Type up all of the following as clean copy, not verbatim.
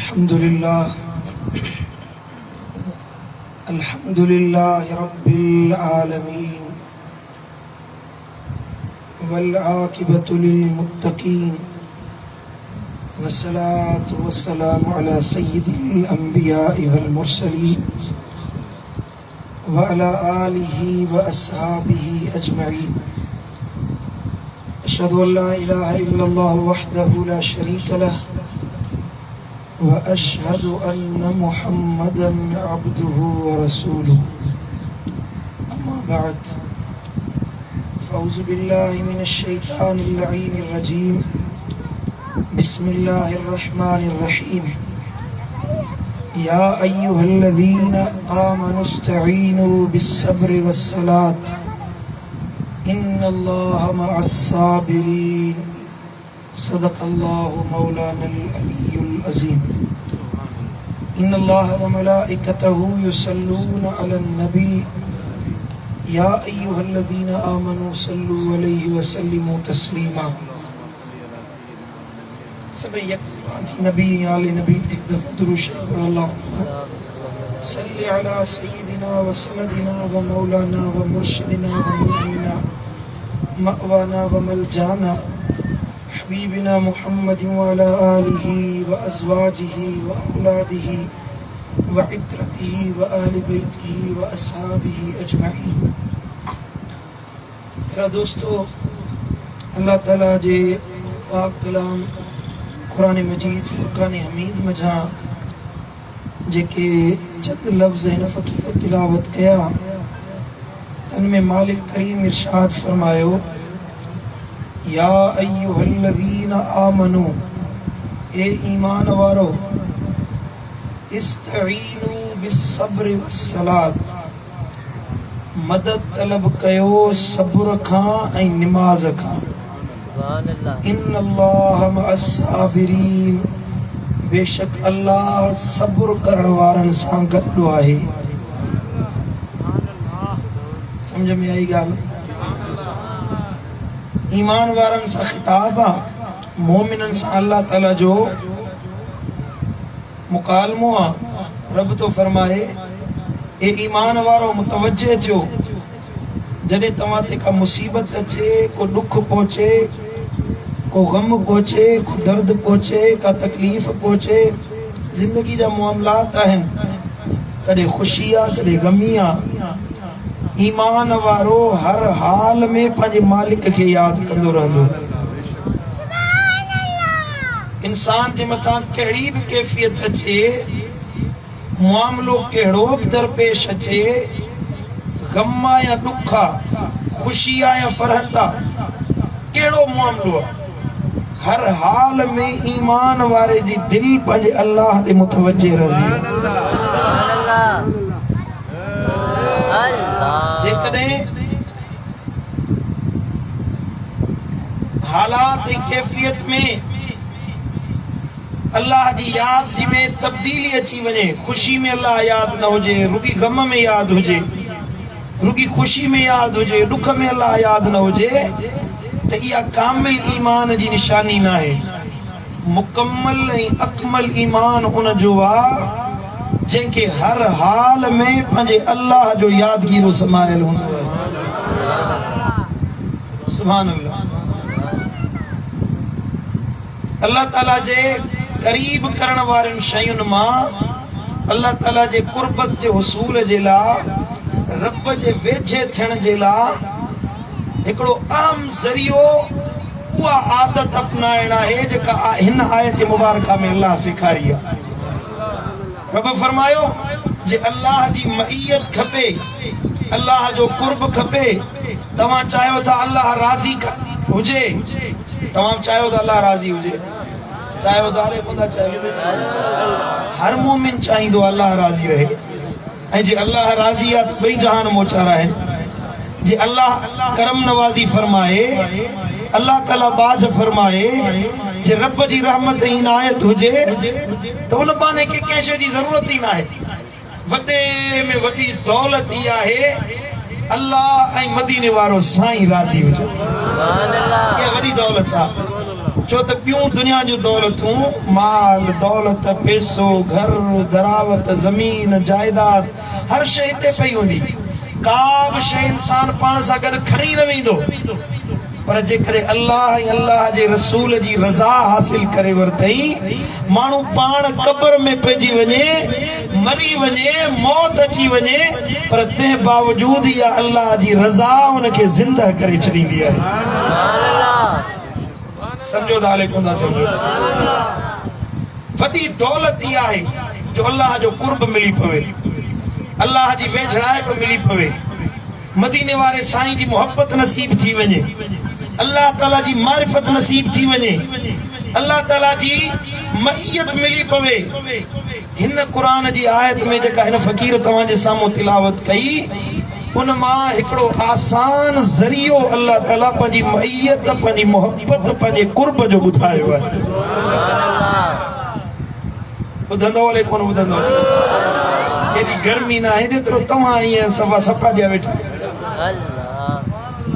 अल्हम्दुलिल्लाह रब्बिल आलमीन वल आकिबतु लिल मुत्तकीन वस्सलातु वस्सलामु अला सय्यिदिल अंबिया'i वल मुरसलीन व अला आलिहि व अस्हाबिहि अजमईन। अशहदु अन ला इलाहा इल्लल्लाह वहदहु ला शरीक लह व अशहदु अन्न मुहम्मदन अब्दुहु व रसूलुहु। अम्मा बअद फ़अऊज़ु बिल्लाहि मिनश शैतानिर लईनिर रजीम। बिस्मिल्लाहिर रहमानिर रहीम। या अय्युहल्लज़ीना आमनुस्तईनु बिस्सब्रि वस्सलात इन्नल्लाहा मअस्साबिरीन। सदक़ल्लाहु मौलानल अलियुल अज़ीम। इन्नल्लाहा व मलाइकतहु युसल्लूना अलन नबी या अय्युहल्लज़ीना आमनू सल्लु अलैहि व सल्लिमू तस्लीमा। सब नबी आले नबी एक दफा दुरूद शरीफ पढ़ो। अल्लाहुम्मा सल्लि अला सय्यिदिना व सनदिना व मौलाना व मुर्शिदिना व मुनीना मअवाना व मलजाना हबीबिना मुहम्मदिन व अला आलिहि व अज़वाजिहि व औलादिहि व इत्रतिहि व अहले बैतिहि व अस्हाबिहि अजमईन। मेरा दोस्तों, अल्लाह ताला जे पाक कलाम कुरान मजीद फुरकान हमीद मजा जेके चंद लफ्ज़ हिन फ़कीर तिलावत कया, तन में मालिक करीम इरशाद फरमायो, या अय्युहल्लज़ीना आमनू, ए ईमान वारो, इस्तईनु बिस्सब्रि वस्सलात, मदद तलब कयो सब्र खां ऐं निमाज़ खां। इन्नल्लाहा मअस्साबिरीन, बेशक अल्लाह सब्र करण वारन सां गॾु आहे। समझ में आई ॻाल्हि? ईमान वारन सां खिताब आहे, मोमिनन सां अल्लाह ताला जो मुकालमो आहे। रब तो फरमाए, ए ईमान वारो मुतवज्जे थियो, जॾहिं तव्हां ते का मुसीबत अचे, को दुख पहुचे, को गम पहुचे, को दर्द पहुचे, का तकलीफ़ पहुचे, ज़िंदगी जा मामलात आहिनि, कॾहिं ख़ुशी आहे कॾहिं गमी आहे। ईमान वारो हर हाल में पंहिंजे मालिक खे यादि कंदो रहंदो। इंसान जे मथां कहिड़ी बि कैफ़ियत अचे, मामलो कहिड़ो बि दरपेश अचे, गम आहे या दुख आहे, ख़ुशी आहे या फ़रहत आहे, कहिड़ो मामलो आहे, हर हाल में ईमान वारे जी दिल पंहिंजे अल्लाह ते मुतवज्जे रहंदी। जेकॾहिं हालात ऐं कैफ़ियत में अल्लाह जी याद जी में तब्दीली अची वञे, ख़ुशी में अल्लाह याद न हुजे, रुगी गम में याद हुजे, रुगी ख़ुशी में याद हुजे, दुख में अल्लाह याद न हुजे, त इहा कामिल ईमान जी निशानी न आहे। मुकम्मल ऐं अकमल ईमान उन जो आहे जंहिंखे हर हाल में पंहिंजे अल्लाह जो यादगीरो समायल हूंदो आहे। सुभान अल्लाह। अल्लाह ताला जे क़रीब करण वारनि शयुनि मां, अल्लाह ताला जे कुर्बत जे हुसूल जे लाइ, रब जे वेझे थियण जे लाइ हिकिड़ो आम ज़रियो उहा आदत अपनाइण आहे जेका हिन आयत मुबारका में अल्लाह सेखारी आहे। रब फरमायो, जे अल्लाह जी मईयत खपे, अल्लाह जो कुर्ब खपे, तव्हां चाहियो था अल्लाह राज़ी हुजे, तव्हां चाहियो था अल्लाह राज़ी हुजे, चाहियो था अरे कोन था चाहियो, हर मोमिन चाहींदो अल्लाह राज़ी रहे। ऐं जे अल्लाह राज़ी आहे त ॿई जहान मोचारा आहिनि। जे अल्लाह करम नवाज़ी फरमाए, अल्लाह ताला बाज फरमाए, जे रब जी रहमत ऐं इनायत हुजे त उन बाने खे कंहिं शइ जी ज़रूरत ई न आहे। वॾे में वॾी दौलत ई आहे अल्लाह ऐं मदीने वारो साईं राज़ी हुजे। इहा वॾी दौलत आहे। छो त ॿियूं दुनिया जूं दौलतूं माल दौलत पैसो घर दरावत ज़मीन जायदाद हर शइ हिते पई हूंदी का बि शइ इंसान पाण सां गॾु खणी न वेंदो पर जेकॾहिं अल्लाह ऐं अल्लाह जे रसूल जी रज़ा हासिल करे वरितई माण्हू पाण क़ब्र में पइजी वञे मरी वञे मौत अची वञे पर तंहिं बावजूद इहा अल्लाह जी रज़ा उनखे ज़िंदा करे छॾींदी आहे समझो था हले कोन था समझो वॾी दौलत इहा आहे जो अल्लाह जो कुर्ब मिली पवे अल्लाह जी वेझड़ाइप मिली पवे मदीने वारे साईं जी मोहब्बत नसीब थी वञे अल्लाह ताला जी मारिफत नसीब थी वञे अल्लाह ताला जी मईयत मिली पवे हिन क़ुरान जी आयत में जेका हिन फ़कीर तव्हांजे साम्हूं तिलावत कई उन मां हिकिड़ो आसान ज़रियो अल्लाह ताला पंहिंजी मईयत पंहिंजी मोहब्बत पंहिंजे कुर्ब जो ॿुधायो आहे ॿुधंदो हले कोन ॿुधंदो एॾी गर्मी न आहे जेतिरो तव्हां ईअं सफ़ा सफ़ा ॾिया वेठा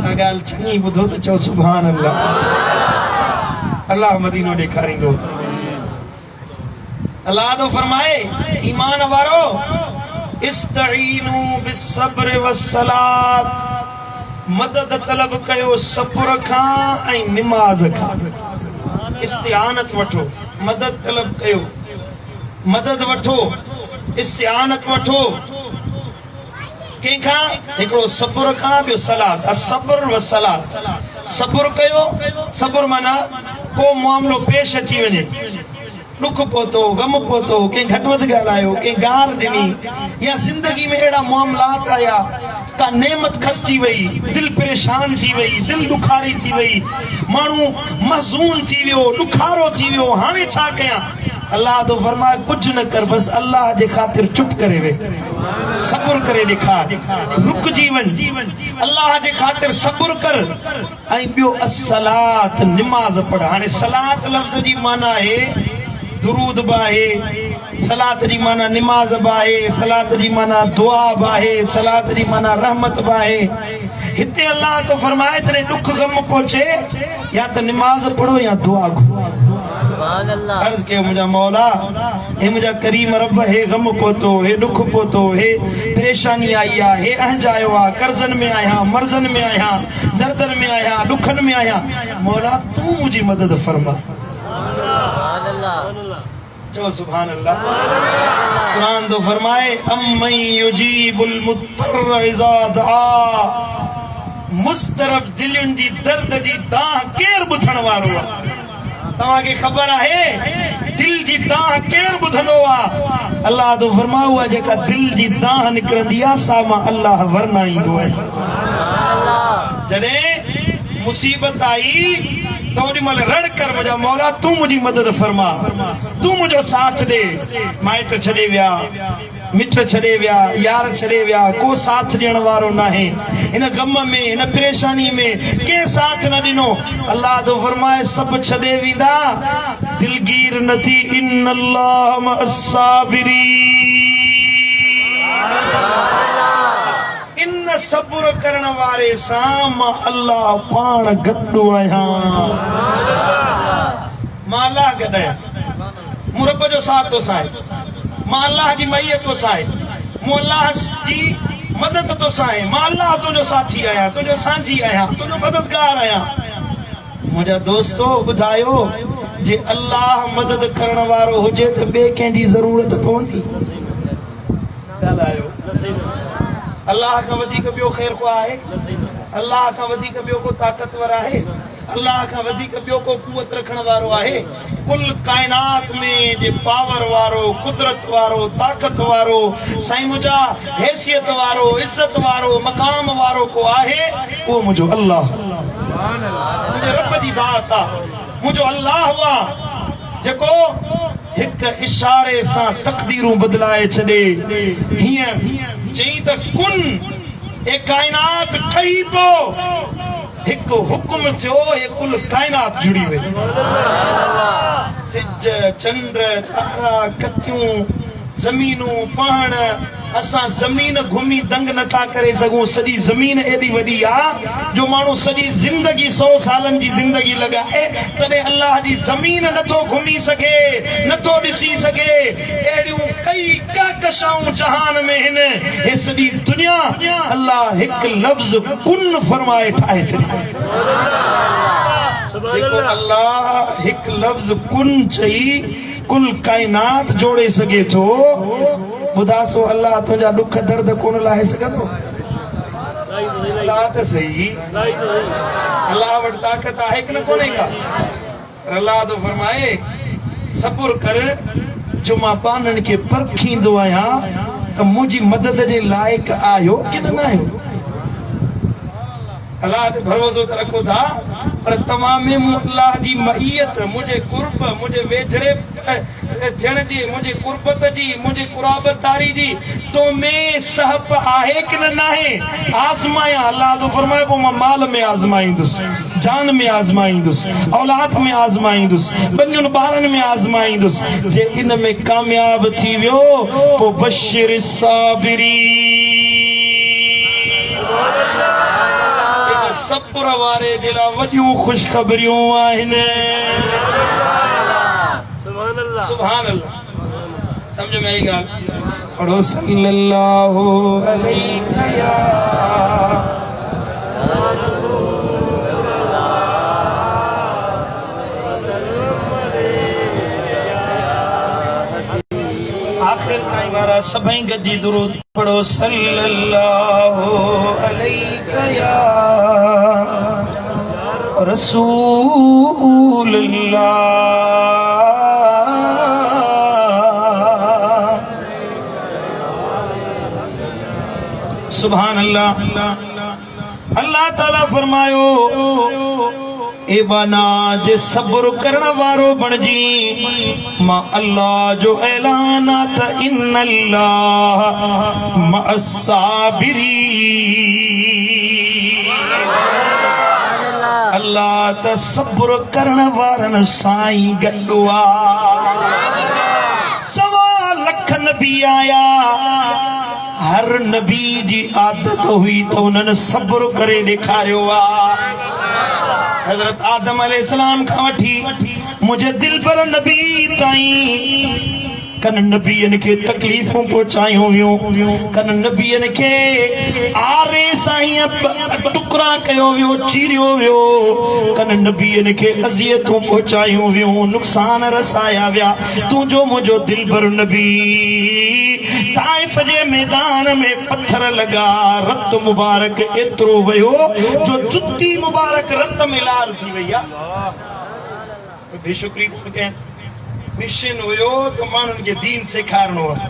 ॻाल्हि चङी ॿुधो त चओ सुभान अल्लाह अल्लाह मदीनो ॾेखारींदो अल्लाह तो फरमाए ईमान वारो इस्तईनू बिस्सब्र वस्सलात मदद तलब कयो सब्र खां ऐं निमाज़ खां इस्तिआनत वठो मदद तलब कयो मदद वठो इस्तिआनत वठो कंहिंखां हिकिड़ो सब्र खां ॿियो सलात असब्र व सलात सब्र कयो सब्र माना को मामिलो पेश अची वञे दुख पहुतो गम पहुतो कंहिं घटि वधि ॻाल्हायो कंहिं गार ॾिनी या ज़िंदगी में अहिड़ा मामलात आया का नेमत खसिजी वई दिलि परेशान थी वई दिलि ॾुखारी थी वई माण्हू महज़ून थी वियो ॾुखारो थी वियो हाणे छा कयां अल्लाह तो फरमाए कुझु न कर बस अल्लाह जे ख़ातिर चुप करे वे सब्र करे ॾेखार रुकजी वञ अल्लाह जे ख़ातिर सब्र कर ऐं ॿियो अस्सलात निमाज़ पढ़ हाणे सलात लफ़्ज़ जी माना आहे दुरूद बि आहे सलात जी माना निमाज़ बि आहे सलात जी माना दुआ बि आहे सलात जी माना रहमत बि आहे हिते अल्लाह तो फरमाए जॾहिं ॾुख गम पहुचे या त निमाज़ पढ़ो या दुआ घुरो अर्ज़ कयो मुंहिंजा मौला हे मुंहिंजा करीम रब हे गम पहुतो हे ॾुख पहुतो हे परेशानी आई आहे हे अहंजायो आहे कर्ज़नि में आहियां मर्ज़नि में आहियां दर्दनि में आहियां ॾुखनि में आहियां मौला तूं मुंहिंजी मदद फरमा चओ सुभान अल्लाह कुरान तो फरमाए अम्मन युजीबुल मुत्तर इज़ा दआ मुस्तरफ दिलुनि जी दर्द जी दाह केर ॿुधण वारो आहे तव्हांखे ख़बर आहे दिल जी दाह केर ॿुधंदो आहे अल्लाह तो फरमायो आहे जेका दिल जी दाह निकिरंदी आहे सा मां अल्लाह वरनाईंदो आहे जॾहिं मुसीबत आई तो ओॾी महिल रड़ कर मुंहिंजा मौला तूं मुंहिंजी मदद फरमा तूं मुंहिंजो साथ ॾे माइट छॾे विया मिट छॾे विया यार छॾे विया को साथ ॾियण वारो नाहे हिन गम में हिन परेशानी में कंहिं साथ न ॾिनो अल्लाह तो फरमाए सभु छॾे वेंदा दिलगीर न थी इन्नल्लाह मअस्साबिरीन इन सब्र करण वारे सां मां अल्लाह पाण गॾु आहियां मां अल्लाह गॾु आहियां मूं रब जो साथ तो साए मां अल्लाह जी मईयत तो साए मूं अल्लाह जी मदद तो साए मां अल्लाह तुंहिंजो साथी आहियां तुंहिंजो सांझी आहियां तुंहिंजो मददगार आहियां मुंहिंजा दोस्तो ॿुधायो जे अल्लाह मदद करण वारो हुजे त ॿिए कंहिंजी ज़रूरत पवंदी ॻाल्हायो अल्लाह खां वधीक ॿियो ख़ैर को आहे अल्लाह खां वधीक ॿियो को ताक़तवर आहे अल्लाह खां वधीक ॿियो को कुवत रखण वारो आहे कुल काइनात में जे पावर वारो कुदरत वारो ताक़त वारो साईं मुंहिंजा हैसियत वारो इज़त वारो मक़ाम वारो को आहे उहो मुंहिंजो अल्लाह मुंहिंजे रब जी ज़ात आहे मुंहिंजो अल्लाह हुआ जेको हिक इशारे सां तक़दीरूं बदिलाए छॾे हीअं चई त कुन ए काइनात ठही पियो हिकु हुकुम थियो हे कुल काइनात जुड़ी वई सिज चंड तारा कथियूं ज़मीनूं पहाड़ असां ज़मीन घुमी दंग नथा करे सघूं। सॼी ज़मीन एॾी वॾी आहे जो माण्हू सॼी ज़िंदगी 100 सालनि जी ज़िंदगी लॻाए तॾहिं अल्लाह जी ज़मीन नथो घुमी सघे, नथो ॾिसी सघे। अहिड़ियूं कई कहकशाऊं जहान में हिन। हे सॼी दुनिया अल्लाह हिकु लफ़्ज़ कुन फरमाए ठाहे छॾी। जेको अल्लाह हिकु लफ़्ज़ कुन चई कुल काइनात जोड़े सघे थो। ॿुधासो अल्लाह तुंहिंजा ॾुख दर्द कोन लाहे सघंदो? अल्लाह त सही, अल्लाह वटि ताक़त आहे कि न कोन्हे का? अल्लाह तो फरमाए सब्र कर जो मां पाननि खे परखींदो आहियां त मुंहिंजी मदद जे लाइक़ आहियो कि न आहियो। अल्लाह ते भरोसो त रखो था पर तमाम में अल्लाह जी मईयत मुझे कुर्ब मुझे वेझड़े थियण जी मुझे कुर्बत जी मुझे कुराबतदारी जी तो में सहप आहे कि न आहे। आज़माया अल्लाह तो फरमाए पोइ मां माल में आज़माईंदुसि, जान में आज़माईंदुसि, औलाद में आज़माईंदुसि, ॿिन्हिनि ॿारनि में आज़माईंदुसि। जे इन में कामयाब थी वियो पोइ बशिर साबिरी सब्र वारे जे लाइ वॾियूं ख़ुशख़बरियूं आहिनि। सुभान अल्लाह। समझ में आई ॻाल्हि? पढ़ो सल्लल्लाहु अलैहि या आखिर ताईं वारा सभई गॾिजी दुरूद पढ़ो सल्लल्लाहु अलैहि या रसूल अल्लाह। सुभान अल्लाह। अल्लाह ताला फरमायो ए बना जे सब्र करण वारो बणजी मां अल्लाह जो ऐलान त इन्नल्लाह मअस साबिरी। अल्लाह त सब्र करण वारनि सां ई गॾु आहे। 1.25 लख नबी आया, हर नबी जी आदत हुई तो उन्हनि सब्र करे ॾेखारियो आहे। हज़रत आदम अलैहिस्सलाम खां वठी मुझे दिल पर नबी ताईं कन नबियन के तकलीफों पहुंचायूं वियूं, कन नबियन के आरे साईं टुकड़ा कयो वियो, चीरियो वियो, कन नबियन के अज़ियतूं पहुंचायूं वियूं, नुक़सान रसाया विया। तुंहिंजो मुंहिंजो दिल भर नबी ताइफ जे मैदान में पत्थर लगा, रत मुबारक एतिरो वियो जो जुती मुबारक रत में लाल थी वई आहे। बेशुक्री कोन कयनि। मिशन हुयो तो माण्हुनि खे दीन सेखारणो आहे,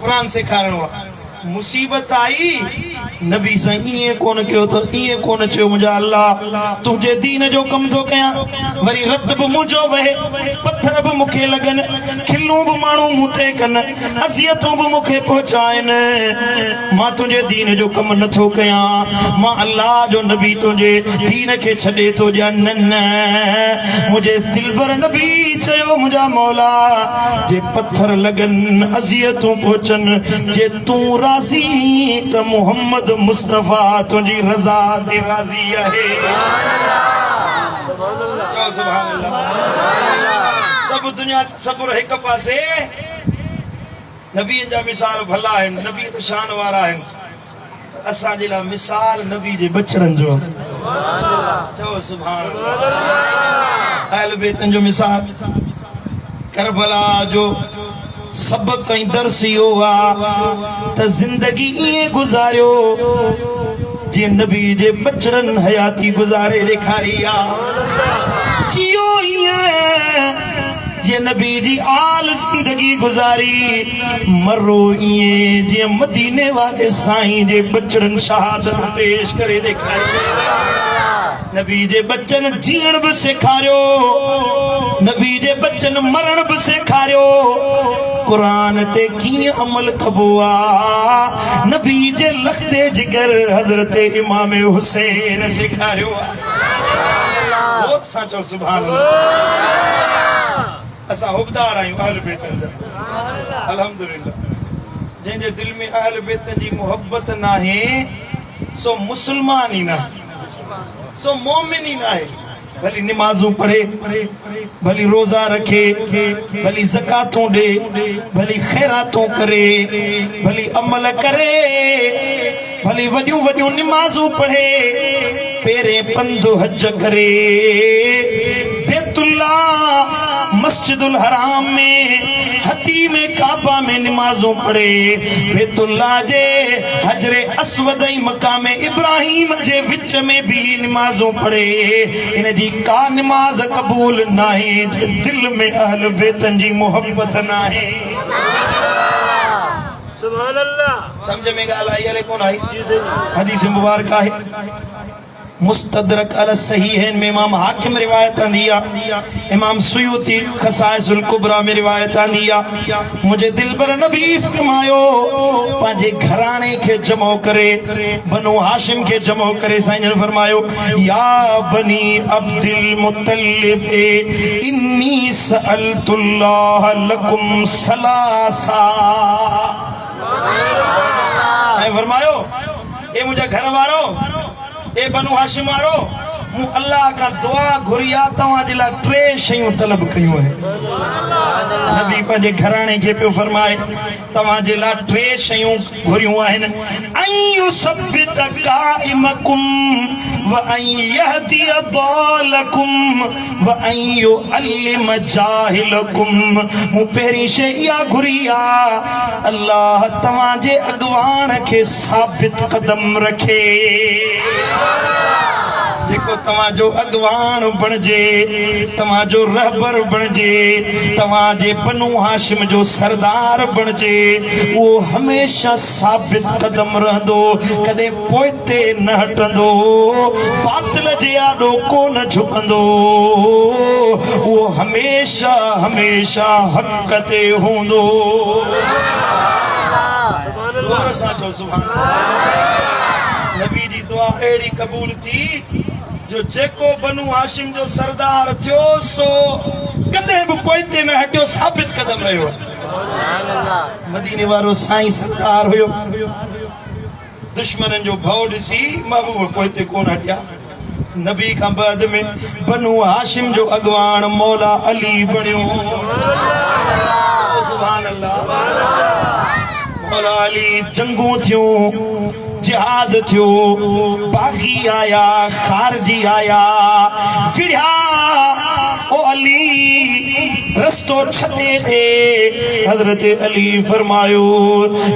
क़ुरान सेखारणो आहे। मुसीबत आई नबी सां ईअं कोन कयो त ईअं कोन चयो मुंहिंजा अल्लाह तुंहिंजे दीन जो कम थो कयां। वरी रत बि मुंहिंजो वहे, पत्थर बि मूंखे लॻनि, खिलूं बि माण्हू मूं ते कनि, अज़ियतूं बि मूंखे पहुचाइनि, मां तुंहिंजे दीन जो कम नथो कयां। मां अल्लाह जो नबी तुंहिंजे दीन खे छॾे थो ॾियां। न मुंहिंजे दिलबर नबी चयो मुंहिंजा मौला जे पत्थर लॻनि, अज़ियतूं पहुचनि, जे तूं राज़ी त मोहम्मद मुस्तफा तुंहिंजी रज़ा ते राज़ी आहे। चओ सुभान अल्लाह। सब दुनिया सब्र हिक पासे, नबीअ जा मिसाल भला आहिनि, नबी त शान वारा आहिनि। असांजे लाइ मिसाल नबी जे बचड़नि जो। चओ सुभान अल्लाह। अहल बैतन जो मिसाल, करबला जो सबक ऐं दर्स इहो आहे त ज़िंदगी ईअं गुज़ारियो जीअं नबी जे बचड़नि हयाती गुज़ारे ॾेखारी आहे। जियो ईअं जीअं नबी जी आल ज़िंदगी गुज़ारी, मरो ईअं जीअं मदीने वारे साईं जे बचड़नि शहादत पेश करे ॾेखारी। नबी जे बच्चन जीअण बि सेखारियो, नबी जे बच्चन मरण बि सेखारियो, क़ुरान ते कीअं अमल कबो आहे नबी जे लख़्ते जिगर हज़रत इमाम हुसैन सेखारियो आहे। बहुत सां चओ सुभान अल्लाह। असां हुबदार आहियूं अहल बैत जा, अल्हम्दुलिल्लाह। जंहिंजे दिल में अहल बैत जी मोहब्बत ना है सो मुसलमान ही ना, सो मोमिन ही ना है। भली नमाजूं पढ़े, भली रोजा रखे, भली ज़कातूं दे, भली खैरातूं करे, भली अमल करे, भली वॾियूं वॾियूं नमाजूं पढ़े, पेरे पंधु हज करे, बैतुल्ला मस्जिदुल हराम में हतीम काबा में नमाजों पढ़े, बैतुल्ला जे हजरे अस्वद मकाम इब्राहिम जे विच में भी नमाजों पढ़े। इन जी का नमाज कबूल नाहे जे दिल में अहल बैतन जी मोहब्बत नाहे। सुभान अल्लाह। समझ में ॻाल्हि आई अले कोन आई? हदीस मुबारक आहे मुस्तदरक अल सहीहैन में इमाम हाकिम रिवायत आंदी आहे, इमाम सुयूती खसाइसुल कुबरा में रिवायत आंदी आहे। मुझे दिलबर नबी फरमायो पंहिंजे घराणे खे जमो करे, बनु हाशिम खे जमो करे साईं जन फरमायो या बनी अब्दुल मुत्तलिब इन्नी सअलतुल्लाह लकुम सलासा। साईं फरमायो ए मुझे घर वारो, ए बनु हाशिम वारो, मूं अल्लाह का दुआ घुरिया तव्हां जे लाइ टे शयूं तलब कयूं है। नबी पंहिंजे घराणे खे पियो फरमाए तव्हां जे लाइ टे शयूं घुरियूं आहिनि। अय्यु सब्बित काइमकुम व अयहदी दालकुम व अय्यु अल्लिम जाहिलकुम। मूं पहिरीं शइ इहा घुरी आहे अल्लाह तव्हां जे अॻवान खे साबित कदम रखे, जेको तव्हांजो अॻवान बणिजे, तव्हांजो रहबर बणिजे, तव्हांजे बनु हाशिम जो सरदार बणिजे, उहो हमेशह साबित कदम रहंदो, कॾहिं पोइते न हटंदो, बातिल जे आॾो कोन झुकंदो, उहो हमेशह हमेशह हक़ ते हूंदो। ज़ोर सां चओ सुभान अल्लाह। नबी जी दुआ अहिड़ी कबूल थी जो जेको बनु हाशिम जो सरदार थियो सो कॾहिं बि पोइते न हटियो, साबित कदम रहियो। मदीने वारो साईं सरदार हुयो, दुश्मननि जो भउ ॾिसी महबूब पोइते कोन हटिया। नबी खां बाद में बनु हाशिम जो अॻवान मौला अली बणियो। सुभान अल्लाह। मौला अली जंगूं थियूं, जिहाद थियो, बागी आया, खारजी आया, फिरिया ओ अली रस्तो छते थे। हजरत अली फरमायो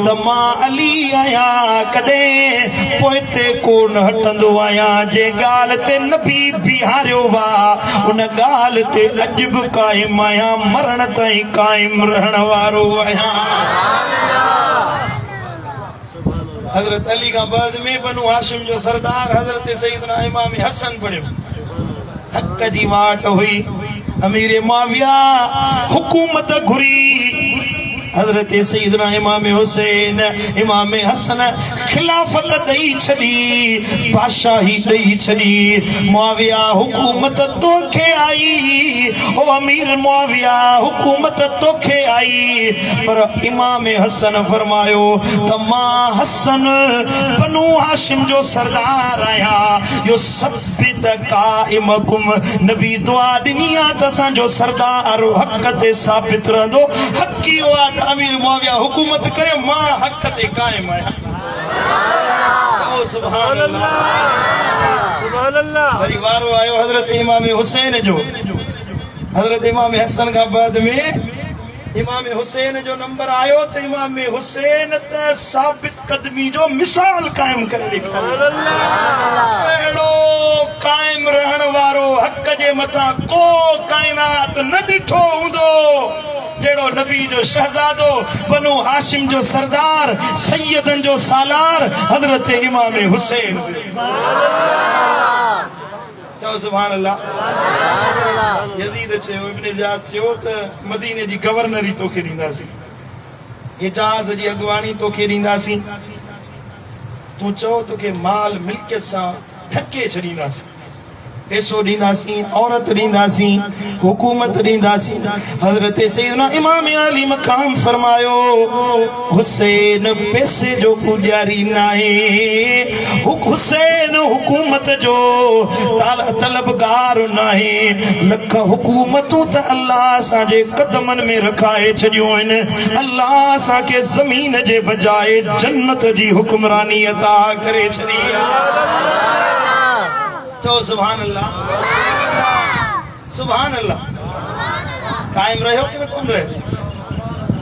त मां अली आया, कॾहिं पोइते कोन हटंदो आहियां। जे ॻाल्हि ते नबी बीहारियो वा उन ॻाल्हि ते अॼु बि क़ाइम आहियां, मरण ताईं क़ाइम रहण वारो आहियां। हजरत अली का बाद में बनु हाशिम जो सरदार हजरत सैयदना इमाम हसन बणियो। हक़ जी वाट हुई, अमीर मुआविया हुकूमत घुरी, हजरत सैयदना इमाम हुसैन इमाम हसन खिलाफत ॾेई छॾी, बादशाही ॾेई छॾी। मुआविया हुकूमत तोखे आई, ओ अमीर मुआविया हुकूमत तोखे आई, पर इमाम हसन फरमायो त मां हसन बनु हाशिम जो सरदार आहियां। यो सब्बित काइमकुम, नबी दुआ ॾिनी आहे त असांजो सरदार हक़ ते साबित रहंदो। हक़ी वाद अमीर मुआविया हुकूमत करे, मां हक़ ते कायम आहियां। सुभान अल्लाह, सुभान अल्लाह। वरी वारो आयो हजरत इमाम हुसैन जो। हजरत इमाम हसन का बाद में इमाम हुसैन जो नंबर आयो त इमाम हुसैन त साबित कदमी जो मिसाल कायम करे ॾेखारियो। अहिड़ो कायम रहण वारो हक़ जे मथां को काइनात न ॾिठो हूंदो जहिड़ो नबी जो शहजादो, बनु हाशिम जो सरदार, सैयदन जो सालार हजरत इमाम हुसैन। चओ सुभान अल्लाह। यजीद चयो, इब्न ज़ियाद चयो त मदीने जी गवर्नरी तोखे ॾींदासीं, हिजाज़ जी अॻवानी तोखे ॾींदासीं, तूं चओ तोखे माल मिल्कियत सां ढके छॾींदासीं। पैसो ॾींदासीं, औरत ॾींदासीं, हुकूमत ॾींदासीं। हज़रत सैयदना इमाम अली मक़ाम फरमायो हुसैन पैसे जो पुॼारी न आहे, हुसैन हुकूमत जो तलबगार न आहे। लख हुकूमतूं त अल्लाह असांजे क़दमनि में रखाए छॾियूं आहिनि। अल्लाह असांखे ज़मीन जे बजाए जन्नत जी हुक्मरानी अता करे छॾी आहे। चओ सुभान अल्लाह, सुभान अल्लाह। कायम रहियो कि न कोन रहियो?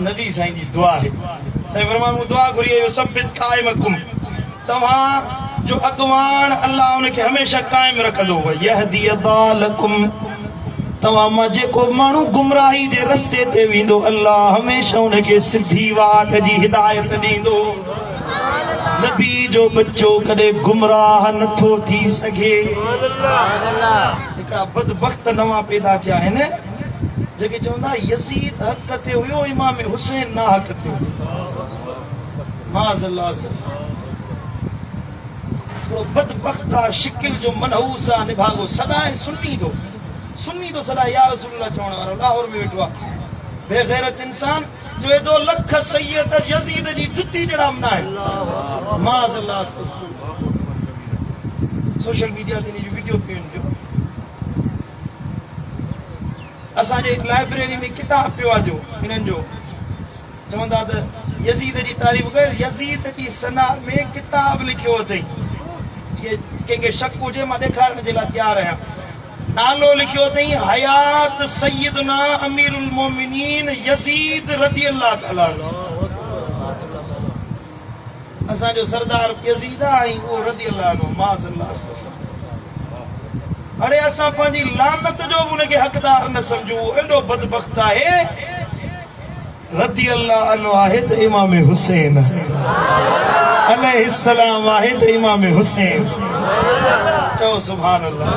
नबी साईं जी दुआ है। साईं फरमायो दुआ घुरी आयो सबित कायमकुम, तव्हां जो अॻवान अल्लाह उनखे हमेशा कायम रखंदो। यहदी बालकुम, तव्हां मां जेको माण्हू गुमराही जे रस्ते ते वेंदो अल्लाह हमेशा उनखे सिधी वाट जी हिदायत ॾींदो। नबी जो बच्चो कॾहिं गुमराह नथो थी सघे। हिकिड़ा बदबख्त नवां पैदा थिया आहिनि जेके चवंदा यज़ीद हक़ ते हुयो, इमाम हुसैन ना हक़ ते माज़अल्लाह। बदबख्त आहे, शिकिल जो मनहूस आहे, निभागो सदाए सुन्नी दो सदा या रसूलुल्लाह चवण वारो लाहौर में वेठो आहे। बेगैरत इंसान जो 2 लख सैयद यज़ीद जी जुती जड़ा मना है। माज़अल्लाह। सोशल मीडिया ते जो वीडियो पियो जो असांजे लाइब्रेरी में किताब पियो आहे जो इन्हनि जो चवंदा त यज़ीद जी तारीफ़ कर। यज़ीद जी सना में किताब लिखियो अथई, कंहिंखे शक हुजे मां ॾेखारण जे लाइ तयारु आहियां। नालो लिखियो अथई हयात सैयदना अमीरुल मोमिनीन यज़ीद रज़ी अल्लाह ताला। असांजो सरदार यज़ीद आहे वो रज़ी अल्लाह नो माज़अल्लाह। हाणे असां पंहिंजी लानत जो बि उनखे हक़दार न सम्झूं, एॾो बदबख्त आहे। रज़ी अल्लाह नो आहे त इमाम हुसैन अलैहिस्सलाम आहे त इमाम हुसैन। चओ सुभान अल्लाह।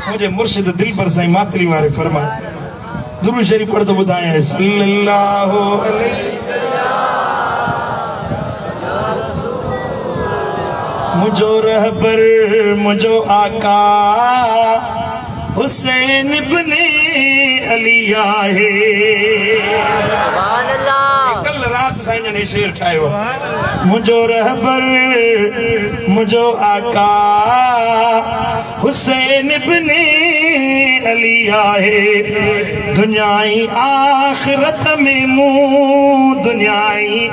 मुझे मुर्शिद दिल पर साईं मातली वारे फरमाए दुरूद शरीफ पढ़ तो ॿुधाए सल्लल्लाहु अलैहि। मुझो रहबर मुझो आका हुसैन इब्ने अली आहे। कल रात साईं ने शेर ठायो मुझो रहबर मुझो आका हुसैन इब्ने अली आहे। दुनियाई आखिरत में मूं, दुनियाई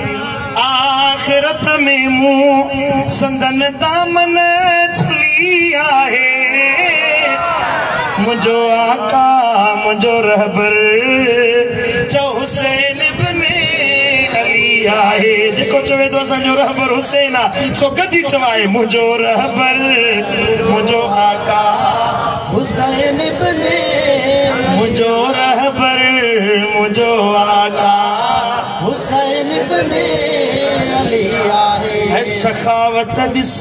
आखिरत में मूं संदन दामन छली आहे। मुझो आका मुझो रहबर चओ हुसैन इब्ने अली आहे। जेको चवे तो असांजो रहबर हुसैन आहे सो गॾिजी चवाए मुझो रहबर मुझो आका हुसैन इब्ने, मुझो रहबर मुझो आका हुसैन इब्ने अली आहे। सखावत ॾिस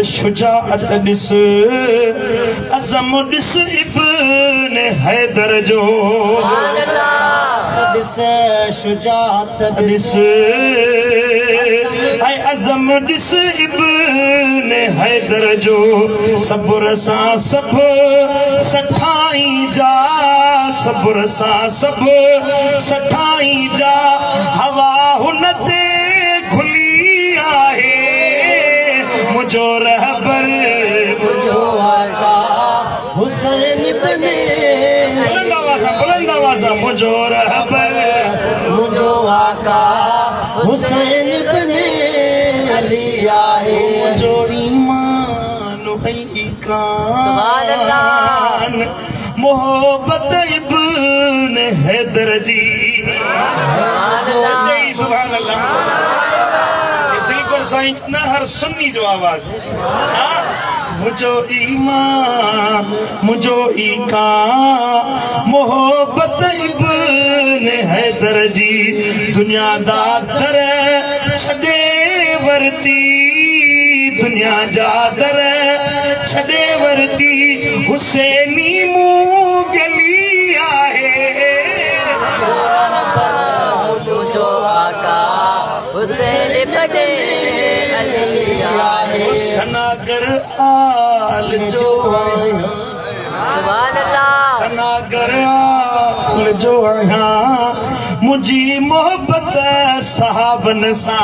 शुजाअत ॾिस अज़म ॾिस इब्ने हैदर जो। ॾिस शुजाअत ॾिस ऐं अज़म ॾिस इब्ने हैदर जो। सब्र सां सभु सठाई जा, सब्र सां सभु सठाई जा हवा हुन ते खुली आहे। मुझो रहबर मुझो आका हुसैन इब्ने बुलंद आवाज़ मुझो रहबर मुझो आका हुसैन इब्ने अली आहे। मुझो ईमान ईकान मोहब्बत इब्ने हैदर जी। सुभान अल्लाह। दिल पर साईं न हर सुन्नी जो आवाज मुझो ईमान मुझो ईकान मोहब्बत इब्ने हैदर जी। दुनिया दा दर छॾे वरती, दुनिया जा दर छॾे वरती हुसैनी मूं गली आहे। मुझो आका हुसैन इब्ने अली आहे। सनागर आल जो सनागर आल जो आहियां मुंहिंजी मोहब्बत साहबन सां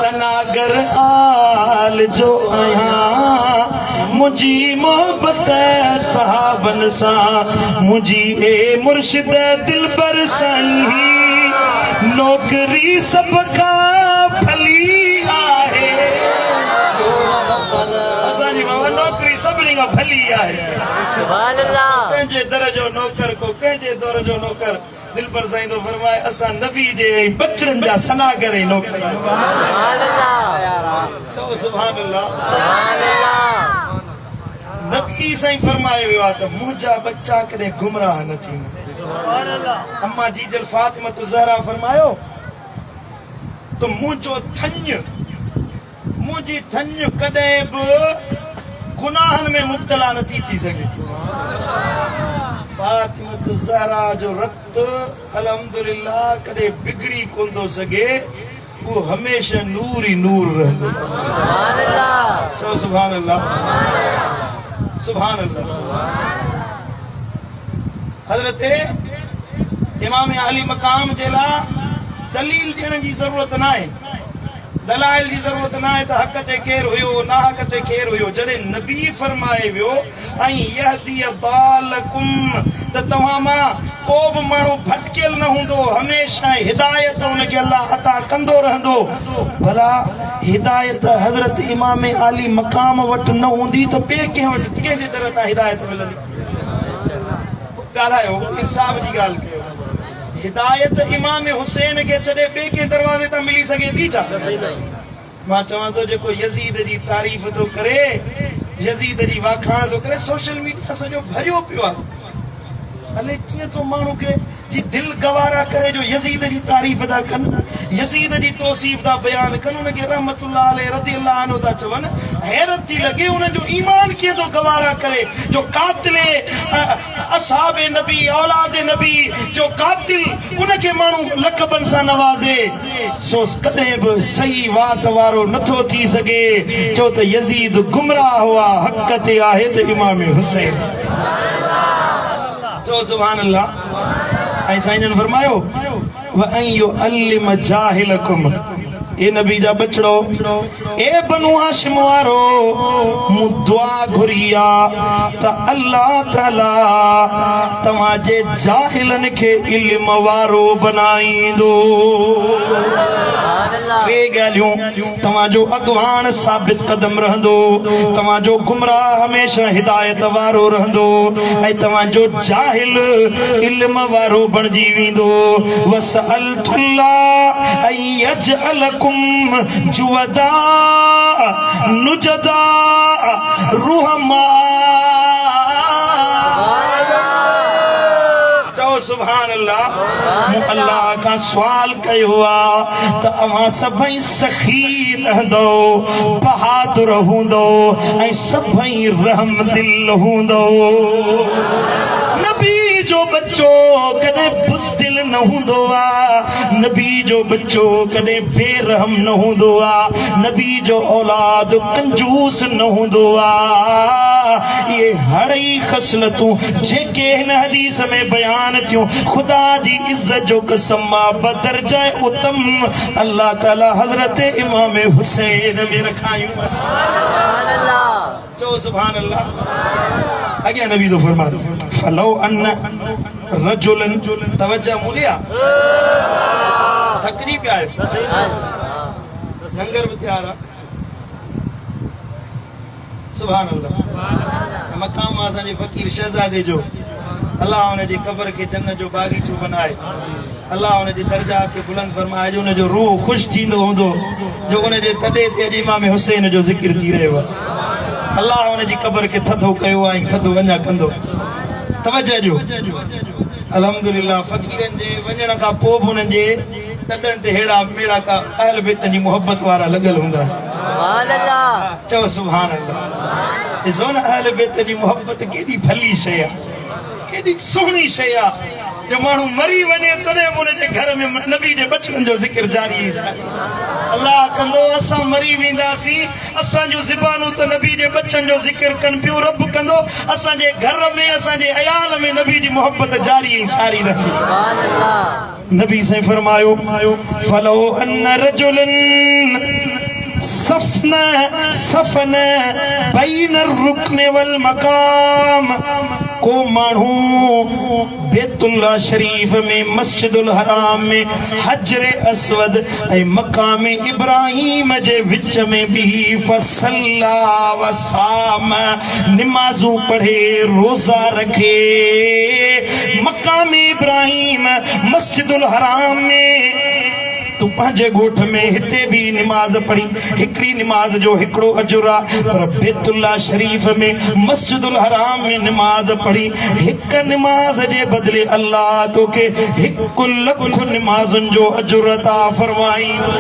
सनागर आल जो आहियां मुंहिंजी मोहब्बत साहबन सां मुंहिंजी ए मुर्शिद दिलबर साईं नौकरी सब खां भली आहे असांजी बाबा नौकरी सभिनी खां भली आहे कंहिंजे दर जो नौकर को कंहिंजे दौर जो नौकर दिलबर साईं तो फरमाए असां नबी जे बचड़नि जा सनागर ऐं नौकर चओ सुभान अल्लाह नबी साईं फरमाए वियो आहे त मुंहिंजा बच्चा कॾहिं गुमराह न थींदा अम्मा जीजल फातिमा ज़हरा फरमायो त मुंहिंजो मुंहिंजी थञ कॾहिं बि गुनाहनि में मुब्तला नथी थी सघे फातिमा ज़हरा जो रत अल्हम्दुलिल्लाह कॾहिं बिगड़ी कोन थो सघे वो हमेशा नूर ही नूर रहंदो चओ सुभान अल्लाह सुभान अल्लाह हज़रत इमाम अली मकाम जे लाइ दलील ॾियण जी ज़रूरत न आहे दलाइल जी ज़रूरत न आहे त हक़ ते केरु हुयो ना हक़ ते केरु हुयो जॾहिं नबी फरमाए वियो ऐं यहदी दालकुम त तव्हां मां को बि माण्हू भटकियल न हूंदो हमेशह हिदायत हुनखे अल्लाह अता कंदो रहंदो भला हिदायत हज़रत इमाम आली मक़ाम वटि न हूंदी त ॿिए कंहिं वटि कंहिंजे दर तां हिदायत मिलंदी ॻाल्हायो इंसाफ़ जी ॻाल्हि कयो हिदायत इमाम हुसैन खे छॾे ॿिए कंहिं दरवाज़े तां मिली सघे थी छा मां चवां थो जेको यज़ीद जी तारीफ़ थो करे यज़ीद जी वाखाण थो करे सोशल मीडिया सॼो भरियो पियो आहे हले कीअं थो माण्हू खे जी दिल गवारा करे जो यज़ीद जी तारीफ़ था कनि यज़ीद जी तौसीफ़ था बयान कनि उनखे रहमतुल्लाह अलैहि रज़ियल्लाहु अन्हु था चवनि हैरत थी लॻे उन्हनि जो ईमान कीअं थो गवारा करे जो कातिले असहाबे नबी औलाद नबी जो कातिल उनखे माण्हू लक़बनि सां नवाज़े सो कॾहिं बि सही वाट वारो नथो थी सघे छो त यज़ीद गुमराह हुआ हक़ ते आहे त इमाम हुसैन चओ सुभान अल्लाह ऐं साईं जन फरमायो ए नबी जा बचड़ो ए बनु हाशिम वारो मूं दुआ घुरी आहे त अल्लाह ताला तव्हांजे जाहिलनि खे इल्म वारो बनाईंदो टे ॻाल्हियूं तव्हांजो अॻवान साबित कदम रहंदो तव्हांजो गुमराह हमेशह हिदायत वारो रहंदो ऐं तव्हांजो जाहिल इल्म वारो बणिजी वेंदो वसअलतुल्लाह ऐं यजअलकुम जुवदा नुजदा रुहमा सुभान अल्लाह मूं अल्लाह का सवाल कयो आहे त अवां सभई सखी रहंदो बहादुर हूंदो ऐं सभई रहम दिल हूंदो नबी जो बच्चो कॾहिं बुज़दिल न हूंदो आहे नबी जो बच्चो कॾहिं बेरहम न हूंदो आहे नबी जो औलाद कंजूस न हूंदो आहे ये हड़ई खसलतूं जेके हिन हदीस में बयान थियूं खुदा जी इज्जत जो कसम बदरजा उत्तम अल्लाह ताला हज़रत इमाम हुसैन में रखायूं सुभान अल्लाह चो सुभान अल्लाह अॻियां नबी तो फरमा फलो अन रजुलन तवज्जो मूलिया थकजी पिया लंगर भी तैयार आहे सुभान अल्लाह मकाम असांजे फ़कीर शहज़ादे जो अल्लाह उनजी क़ब्र खे जन्नत जो बागीचो बनाए अल्लाह उनजे दर्जात खे बुलंद फरमाए जो उनजो रूह ख़ुश थींदो हूंदो जो उनजे तॾे ते अॼु इमाम हुसैन जो ज़िक्र थी रहियो आहे अल्लाह उनजी क़ब्र खे थधो कयो आहे ऐं थधो अञा कंदो तवज्जो ॾियो अल्हम्दुलिल्लाह फ़कीरनि जे वञण खां पोइ बि उन्हनि जे तॾनि ते हेड़ा मेड़ा का अहल बैत जी मोहब्बत वारा लॻल हूंदा सुभान अल्लाह चओ सुभान अल्लाह ॾिसो न अहल बैत जी मोहब्बत केॾी भली शइ आहे केॾी सुहिणी शइ आहे जो माण्हू मरी वञे तॾहिं बि उनजे घर में नबी जे बचड़नि जो ज़िक्र जारी आहे अल्लाह कंदो असां मरी वेंदासी असां जो ज़बानूं त नबी जे बचन जो जिक्र कन पियो रब कंदो असां जे घर में असां जे अयाल में नबी जी मोहब्बत जारी ऐं सारी रहंदी सुभान अल्लाह नबी से फरमायो फलो अन रजुलन सफन बैन रुकन वल मकाम को मानू बैतुल्ला शरीफ में मस्जिदुल हराम में हजर असवद ऐ मकाम इब्राहिम जे विच में भी फसल्ला वसाम नमाज़ू पढ़े रोजा रखे मकाम इब्राहिम मस्जिदुल हराम में तू पंहिंजे ॻोठ में हिते भी नमाज पढ़ी हिकड़ी नमाज जो हिकड़ो अजुर आहे पर बैतुल्ला शरीफ में मस्जिदुल हराम में नमाज पढ़ी हिक नमाज जे बदले अल्लाह तोखे 1 लख नमाज़ुनि जो अजुर अता फरमाईंदो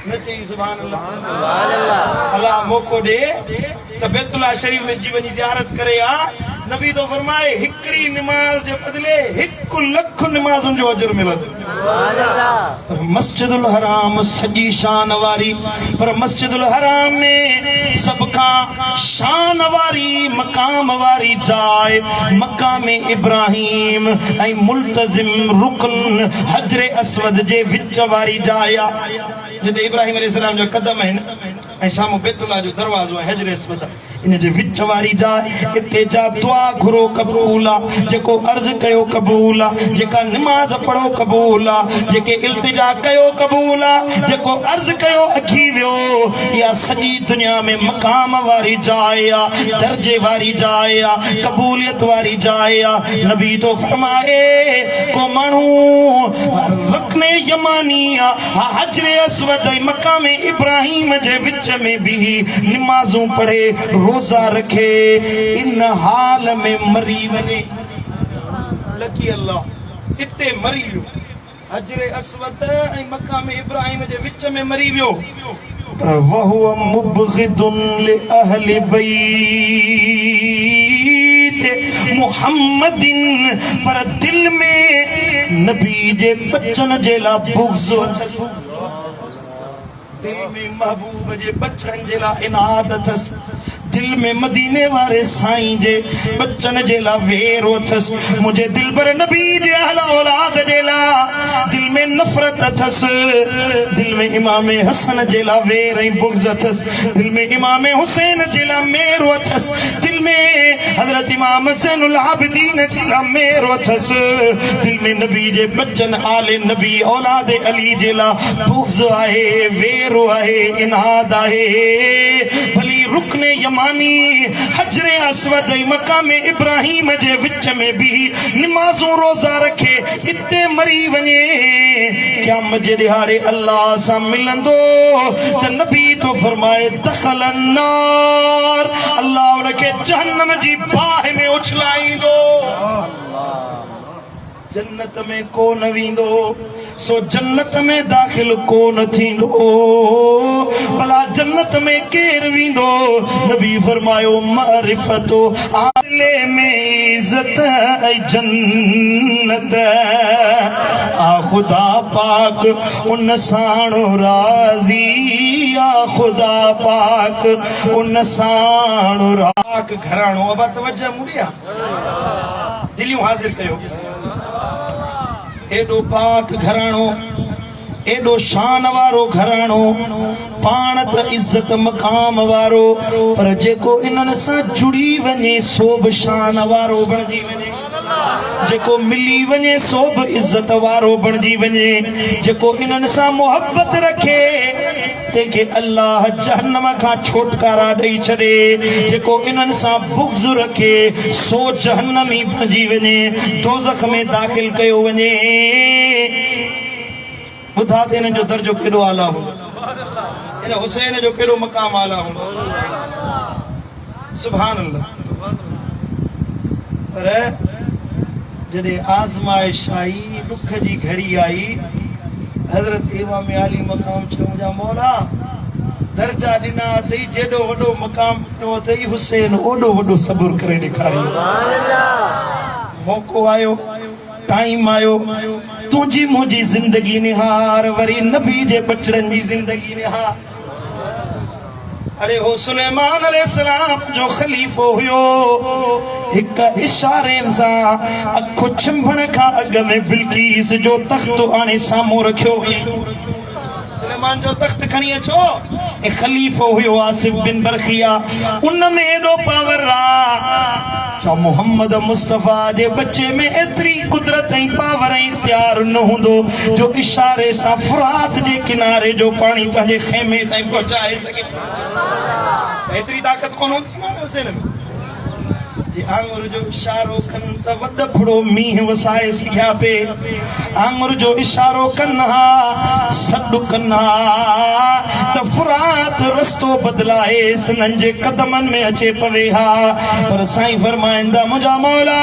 नची सुभान अल्लाह अल्लाह मौको दे त बैतुल्ला शरीफ में जी वञी ज़ियारत करे आ नबी तो फरमाए हिकड़ी नमाज जे बदले 1 लख नमाज़ुनि जो अजुर मिलंदो पर मस्जिदुल हराम सजी शान वारी पर मस्जिदुल हराम में सब का शान वारी मकाम वारी जाए मकाम इब्राहिम ऐं मुल्तजिम रुकन हजर असवद जे विच वारी जाए जिते इब्राहिम अलैहिस्सलाम जो कदम आहिनि ऐं साम्हूं बैतुल्ला जो दरवाज़ो आहे हजर असवद इन जे विच वारी जाए इते जा दुआ घुरो क़बूल आहे जेको अर्ज़ कयो क़बूल आहे जेका नमाज पढ़ो क़बूल आहे जेके इल्तिजा कयो क़बूल आहे जेको अर्ज़ कयो अखी वियो या सॼी दुनिया में मकाम वारी जाए आहे दर्जे वारी जाए आहे क़बूलियत वारी जाए आहे नबी तो फरमाए को माण्हू रुकने यमानी आहे हजर असवद ऐं मकाम इब्राहिम जे विच में भी नमाज़ूं पढ़े रोजा रखे इन हाल में मरी वने लकी अल्लाह इते मरी वियो हजर असवद ऐं मकाम इब्राहिम जे विच में मरी वियो पर वहुव मुबग़िदुन लि अहलि बैत मुहम्मदिन पर दिल में नबी जे बचन जे ला बुग़्ज़ दिल में महबूब जे बचन जे ला इनाद अथस दिल में मदीने वाले साईं जे बच्चन जे ला वेरो अथस मुझे दिल पर नबी जे अहल औलाद जे ला दिल में नफरत अथस दिल में इमाम हसन जे ला वेर ऐं बुग़्ज़ अथस दिल में इमाम हुसैन जे ला मेरो अथस दिल में हजरत इमाम ज़ैनुल आबिदीन जे ला मेरो अथस दिल में नबी जे बच्चन आले नबी औलाद अली जे ला बुग़्ज़ आहे वेरो आहे इनाद आहे भली रुकने यमानी हजर असवद मकाम इब्राहिम जे विच में भी नमाज़ूं रोजा रखे इते मरी वने क़यामत जे ॾिहाड़े अल्लाह सां मिलंदो त नबी तो फरमाए दखल अन्नार अल्लाह उनखे जहन्नम जी बाहि में उछलाईंदो जन्नत में कोन वेंदो सो जन्नत में दाखिल कोन थींदो भला जन्नत में केर वेंदो नबी फरमायो मारिफतो आले में इज्जत ऐ जन्नत आ खुदा पाक उन साणो राज़ी आ खुदा पाक उन साणो राक घराणो अब तवज्जो मुड़िया दिलियूं हाज़िर कयो एडो पाक घराणो एडो शान वारो घराणो पाण त इज्जत मकाम वारो पर जेको इन्हनि सां जुड़ी वञे सो बि शान वारो बणिजी वञे जेको मिली वञे सो बि इज्जत वारो बणिजी वञे जेको इन्हनि सां मोहब्बत रखे तंहिंखे अल्लाह जहन्नम खां छुटकारा ॾेई छॾे जेको इन्हनि सां बुग़्ज़ रखे सो जहन्नमी बणिजी वञे दोज़ख में दाख़िल कयो वञे ॿुधा त हिननि जो दर्जो केॾो आला हूंदो हिन हुसैन जो केॾो मक़ाम आला हूंदो सुभान अल्लाह पर जॾहिं आज़माइश आई ॾुख जी घड़ी आई हज़रत इमाम अली मक़ाम चयो मुंहिंजा मौला दर्जा ॾिना अथई जेॾो वॾो मक़ाम ॾिनो अथई हुसैन ओॾो वॾो सबुर करे ॾेखारियो मौक़ो आयो टाइम आयो तुझी मुझी जिंदगी निहार वरी नबी जे बचड़न जी जिंदगी निहार। अरे हो सुलेमान अलैहिस्सलाम जो खलीफो हुयो एक इशारे सां अखो चिंभण खां अग में बिल्किस जो तख्त आणे साम्हूं रखियो। सुलेमान जो तख्त खणी अचो ए खलीफो हुयो आसिफ बिन बरखिया उन में एडो पावर आ चा मोहम्मद मुस्तफा जे बच्चे में एतरी कुदरत ऐं पावर ऐं इख्तियार न हुंदो जो इशारे सां फुरात जे किनारे जो पानी पंहिंजे खेमे ताईं पहुचाए सके। एतरी ताकत कोन हूंदी न हुसैन में जे आंगुर जो इशारो कन त वॾ फुड़ो मींह वसाए सघिया पे। आंगुर जो इशारो कन हा सॾु कन हा त फुरात रस्तो बदलाए सिनन जे कदमन में अचे पवे हा। पर साईं फरमाइंदा मुंहिंजा मौला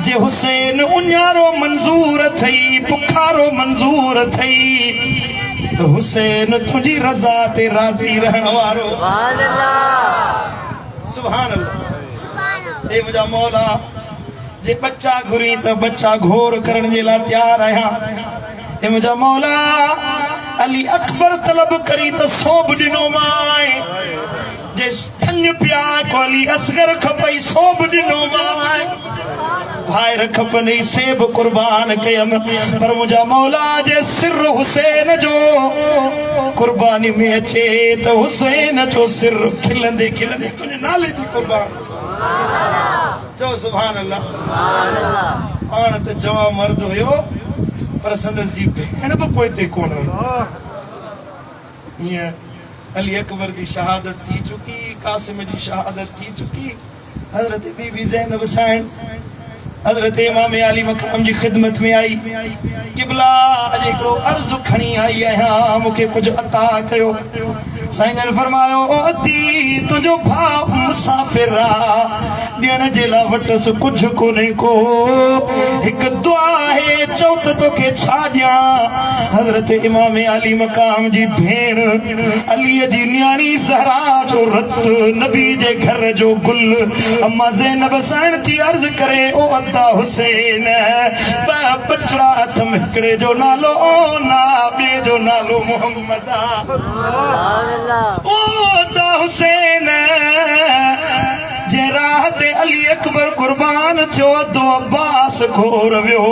जे हुसैन उन्यारो मंज़ूर थई पुखारो मंज़ूर थई तो हुसैन तुझी रज़ा ते राज़ी रहण वारो। सुभान अल्लाह। ए मुझा मौला जे बच्चा घुरी तो बच्चा घोर करण जे ला तैयार आया। ए मुझा मौला अली अकबर तलब करी तो सोब दिनो माए जे थन पिया को अली असगर खपई सोब दिनो माए भाई खपनी सेब कुर्बान कयम पर मुझा मौला जे सिर हुसैन जो कुर्बानी में अचे तो हुसैन जो सिर खिलंदे खिलंदे तुझे नाले थी कुर्बान चो सुभान अल्लाह। पाण त जवा मर्द हुयो पर संदस जी भेण बि पोइते कोन ईअं अली अकबर जी शहादत थी चुकी कासिम जी शहादत थी चुकी हजरत बीबी ज़ैनब साइण हजरत इमाम अली मकाम जी खिदमत में आई किबला अॼु हिकिड़ो अर्ज़ खणी आई आहियां मूंखे कुझु अता कयो। साईं जन फरमायो ओ अती तुंहिंजो भाउ मुसाफ़िर आ ॾियण जे लाइ वटसि कुझु कोन्हे को हिकु दुआ आहे चओ त तोखे छा ॾियां। हज़रत इमाम अली मकाम जी भेण अलीअ जी न्याणी ज़हरा जो रत नबी जे घर जो गुल अम्मा ज़ैनब साइण थी अर्ज़ करे ओ अता हुसैन ॿ बचड़ा हथ में हिकिड़े जो नालो ना ॿिए जो नालो मोहम्मद आ। ओ अता हुसैन जे राह ते अली अकबर कुर्बान थियो तो अब्बास घोर वियो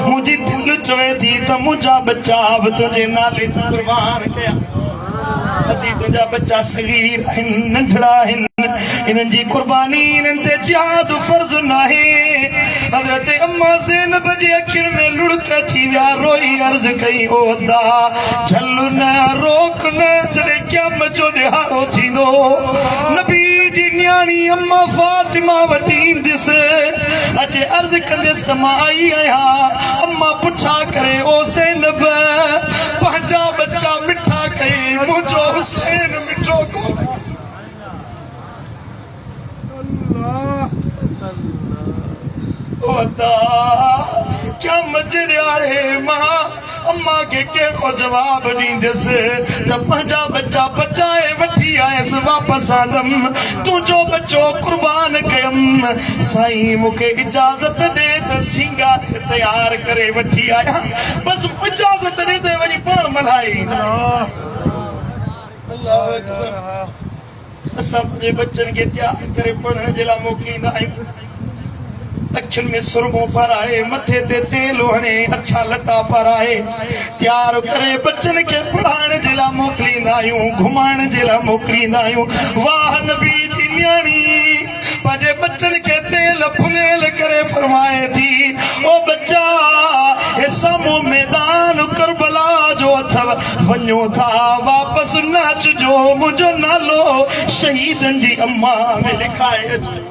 मुंहिंजी दिलि चवे थी त मुंहिंजा बच्चा बि तुंहिंजे नाले ते कुर्बान कया। अदी तुंहिंजा बच्चा सगीर आहिनि नंढड़ा आहिनि इन्हनि जी कुर्बानी इन्हनि ते जिहाद फर्ज़ नाहे। हज़रत अम्मा ज़ैनब जी अखियुनि में लुड़क थी विया रोई अर्ज़ कई ओ अदा झल न रोक न जॾहिं क़यामत जो ॾिहाड़ो थींदो नबी जी न्याणी अम्मा फातिमा वटि ईंदसि अचे अर्ज़ कंदसि त मां आई आहियां अम्मा पुछा करे ओ ज़ैनब पंहिंजा बच्चा मिठा कई मुंहिंजो हुसैन मिठो कोन। क्या मजड़े मां अम्मा के केड़ो जवाब ॾींदसि त पंहिंजा बच्चा बचाए वठी आयसि वापसि आंदमि तुंहिंजो बच्चो कुर्बान कयम साईं मूंखे इजाज़त ॾे त सींगारे तयार करे वठी आया बसि इजाज़त ॾे त वञी पाण मल्हाए अल्लाहु अकबर। असां पंहिंजे बच्चनि खे तयार करे पढ़ण जे लाइ मोकिलींदा आहियूं अखियुनि में सुरमो पाराए मथे ते तेल हणे अच्छा लटा पाराए तयार करे बच्चनि खे पढ़ाइण जे लाइ मोकिलींदा आहियूं घुमाइण जे लाइ मोकिलींदा आहियूं। वाह नबी जी न्याणी पंहिंजे बच्चनि खे तेल फुनेल करे फरमाए थी ओ बच्चा हे साम्हूं मैदान करबला जो अथव वञो था वापसि न अचिजो मुंहिंजो नालो शहीदनि जी अम्मा में लिखाए अचिजो।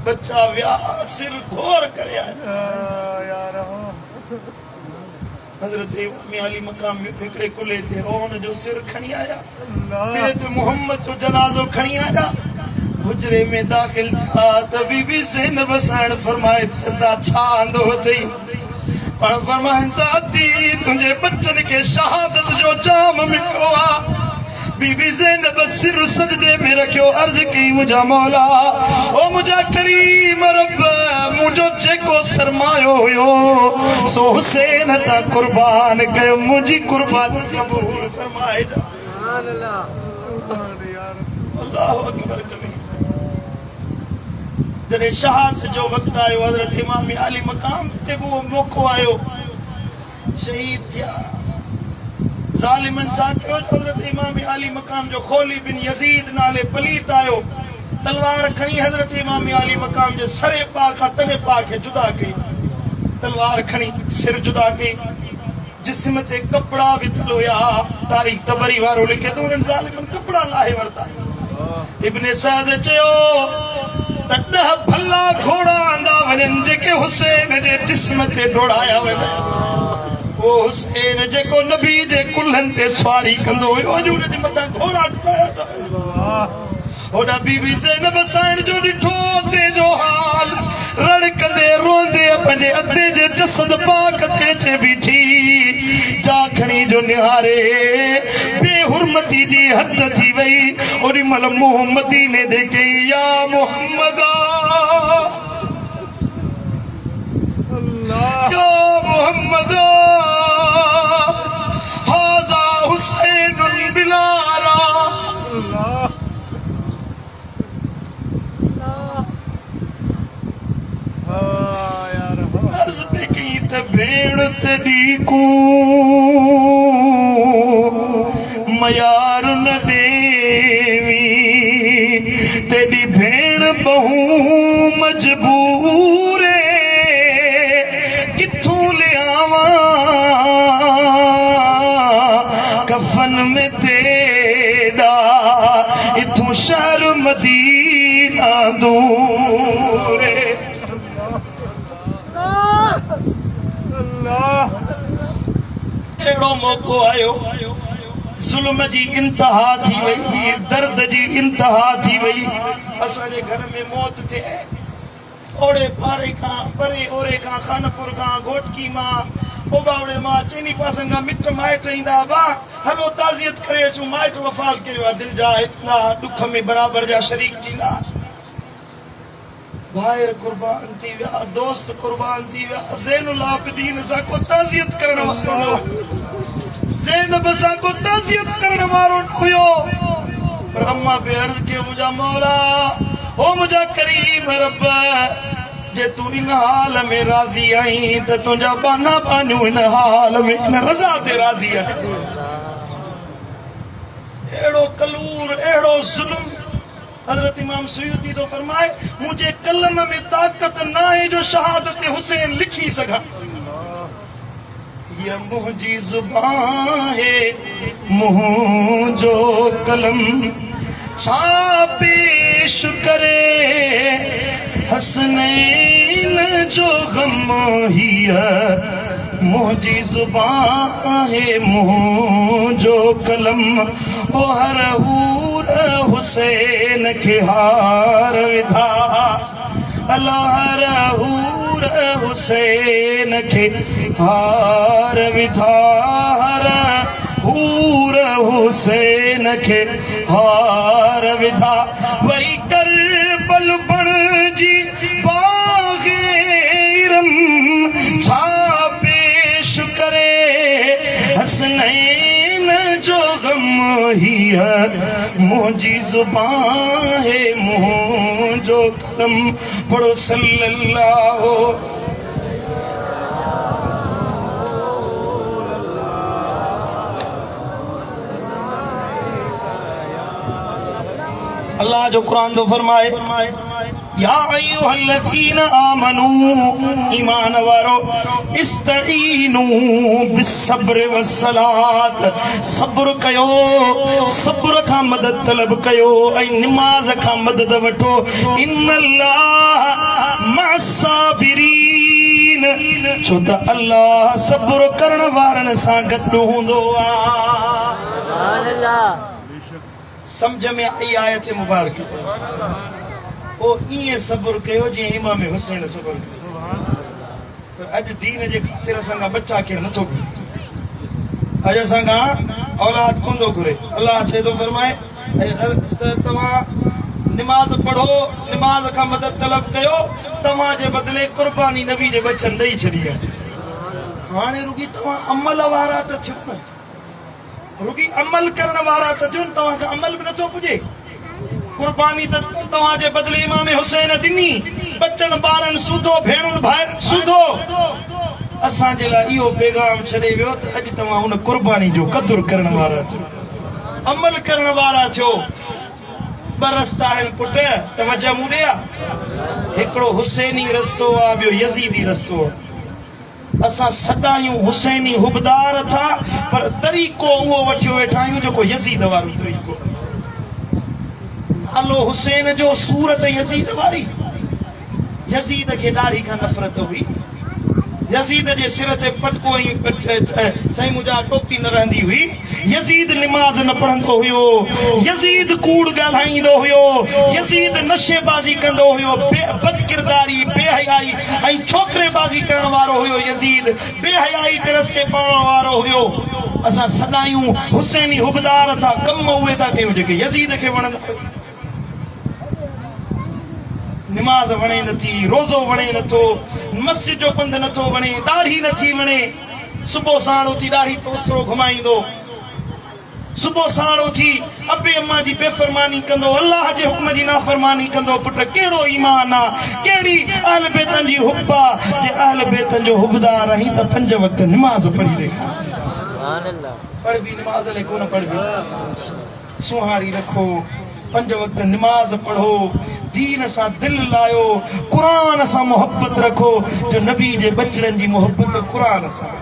बच्चा व्या सिर घोर करे आया हजरत इमाम अली मकाम में हिकिड़े कुले ते उन जो सिर खणी आया ॿिए ते मोहम्मद जो जनाज़ो खणी आया हुजरे में दाख़िल था त बीबी ज़ैनब साइण फरमाए त छा आंदो अथई पाण फरमाइनि त अती तुंहिंजे बच्चनि खे शहादत जो जाम मिठो आहे। बीबी ज़ैनब सिर सजदे में रखियो अर्ज़ कई मुंहिंजा मौला ओ मुंहिंजा करीम रब मुंहिंजो जेको फरमायो हुयो सो हुसैन ता कुर्बान कयो मुझी कुर्बानी कबूल फरमाए जा। सुभान अल्लाह अल्लाहु अकबर कबीर। जॾहिं शहादत जो वक़्तु आयो हज़रत इमाम अली मक़ाम ते वो मौक़ो आयो शहीद थिया। ज़ालिमन छा कयो हज़रत इमाम अली मक़ाम जो खोली बिन यज़ीद नाले पलीत आयो तलवार खणी हज़रत इमाम अली मक़ाम जे सरे पा खां तने पा खे जुदा कई। तलवार खणी सिर जुदा कई जिस्म ते कपड़ा विधल हुया। तारीख़ तबरी वारो लिखे तो उन्हनि ज़ालिमन कपड़ा लाहे वरता। इब्न सअद चयो त 10 भला घोड़ा आंदा वञनि जेके हुसैन जे जिस्म ते डोड़ाया वञनि। वो हुसैन जेको नबी जे कुल्हनि ते सवारी कंदो हुयो अॼु उन जे मथां घोड़ा डोड़ाया था। ओडा बीबी ज़ैनब साइण जो ॾिठो अधे जो हाल रड़कंदे रोंदे पंहिंजे अधे जे जसद पाक ते अचे बीठी जा खणी जो निहारे बेहुरमती जी हद थी वई। ओॾी महिल मोहम्मदी ने ॾे कई या मोहम्मदा या मोहम्मदा हाज़ा हुसैन बिलारा। अर्ज़ पे कई त भेण तॾी को मयार न ॾेवी तेरी भेण बहू मजबूर किथों ले आवा कफन में तेरा इथों शहर मदीना दूर। एड़ो मौको आयो जुल्म जी इंतहा थी वई दर्द जी इंतहा थी वई। असांजे घर में मौत थे ओड़े पारे खां परे ओरे खां खानपुर खां घोटकी मां ओबावड़े मां चेनी पासन खां मिट माइट ईंदा बा हलो ताज़ियत करे अचूं माइट वफ़ात कयो दिल जा इतना दुख में बराबर जा शरीक थींदा। भाइर कुर्बान थी विया दोस्त कुर्बान थी विया ज़ैनुल आबिदीन सां को ताज़ियत करण वारो ज़ैनब सां को ताज़ियत करण वारो न हुयो। पर अम्मा पे अर्ज़ कयो मुंहिंजा मौला ओ मुंहिंजा करीम रब जे तू इन हाल में राज़ी आई त तुंहिंजा बाना बानियूं इन हाल में इन रज़ा ते राज़ी आहिनि। अहिड़ो कलूर अहिड़ो ज़ुल्म हज़रत इमाम सुयूती तो फरमाए मुझे कलम में ताकत ना है जो शहादत हुसैन लिखी सका। ये मुझी जुबान है मुँह जो कलम छा पेश करे हसनैन जो गम ही मुझी जुबान है मुँह जो कलम ओ हर हूर हुसैन के हार विधा अल्लाह हर हूर हुसैन के हार विधा हर हूर हुसैन के हार विधा वही करबल बण जी बाग़ेरम छा पेश करे हसनैन जो गम ही है मुझी जुबान है मुँह जो कलम। पढ़ो सल्लल्लाहु अल्लाह जो कुरान तो फरमाए या अय्युहल्लज़ीना आमनू ईमान वारो इस्तईनू बिस्सब्र वस्सलात सब्र कयो सब्र का मदद तलब कयो ऐं नमाज का मदद वठो इन्नल्लाह मअस्साबिरीन छो त अल्लाह सब्र करण वारनि सां गॾु हूंदो आहे। सुभान अल्लाह। समझ में आई आयत मुबारक ओ इए सब्र कयो जी इमाम हुसैन सब्र कयो। पर अज दीन जे खातिर संगा बच्चा के नथो घुरे अज संगा औलाद कोंदो घुरे। अल्लाह छे तो फरमाए तवा निमाज़ पढ़ो, निमाज़ का मदद तलब कयो, तव्हां जे बदले कुर्बानी नबी जे बचन ॾेई छॾी आहे। हाणे रुगी तव्हां अमल वारा त थियो न, रुगी अमल करण वारा त थियो, तव्हांखे अमल बि नथो पुॼे। कुर्बानी त तव्हां जे बदले इमाम हुसैन ॾिनी, बचन ॿारनि सूधो, भेणुनि भाइरनि सूधो। असांजे लाइ इहो पैगाम छॾे वियो त अॼु तव्हां हुन कुर्बानी जो क़दुरु करण वारा थियो, अमल करण वारा थियो। ॿ रस्ता आहिनि पुट, तवजह मूं ॾिया। हिकिड़ो हुसैनी रस्तो आहे, ॿियो यज़ीदी रस्तो आहे। असां सदायूं हुसैनी हुबदार था, पर तरीक़ो उहो वठियो वेठा आहियूं जेको यज़ीद वारो तरीक़ो। नालो हुसैन जो, सूरत यज़ीद वारी। यज़ीद खे ॾाढी खां नफ़रत हुई। यज़ीद जे सिर ते पटको ऐं साईं मुंहिंजा टोपी न रहंदी हुई। यज़ीद निमाज़ न पढ़ंदो हुयो, यज़ीद कूड़ ॻाल्हाईंदो हुयो, यज़ीद नशेबाज़ी कंदो हुयो, बदकिरदारी, बेहयाई ऐं छोकिरेबाज़ी करण वारो हुयो। यज़ीद बेहयाई जे रस्ते पवण वारो हुयो। असां सदायूं हुसैनी हुबदार था, कम उहे था कयूं जेके यज़ीद खे वणंदा। निमाज़ वणे नथी, रोज़ो वणे नथो, मस्जिद जो पंधु नथो वणे, ॾाढ़ी नथी वणे। सुबुह साण उथी ॾाढ़ी तोस्तरो घुमाईंदो, सुबुह साण उथी अबे अम्मा जी बेफ़रमानी कंदो, अल्लाह जे हुक्म जी नाफ़रमानी कंदो। पुट कहिड़ो ईमान आहे, कहिड़ी अहल बैतनि जी हुब आहे। जे अहल बैतनि जो हुबदार आहीं त 5 वक़्त निमाज़ पढ़ी ॾेखार। पढ़ बि निमाज़ लाइ कोन पढ़बी, सुहारी रखो, 5 वक़्त निमाज़ पढ़ो, दीन सां दिल लायो, क़ुरान सां मोहब्बत रखो। जो नबी जे बचड़नि जी मोहब्बत क़ुरान सां।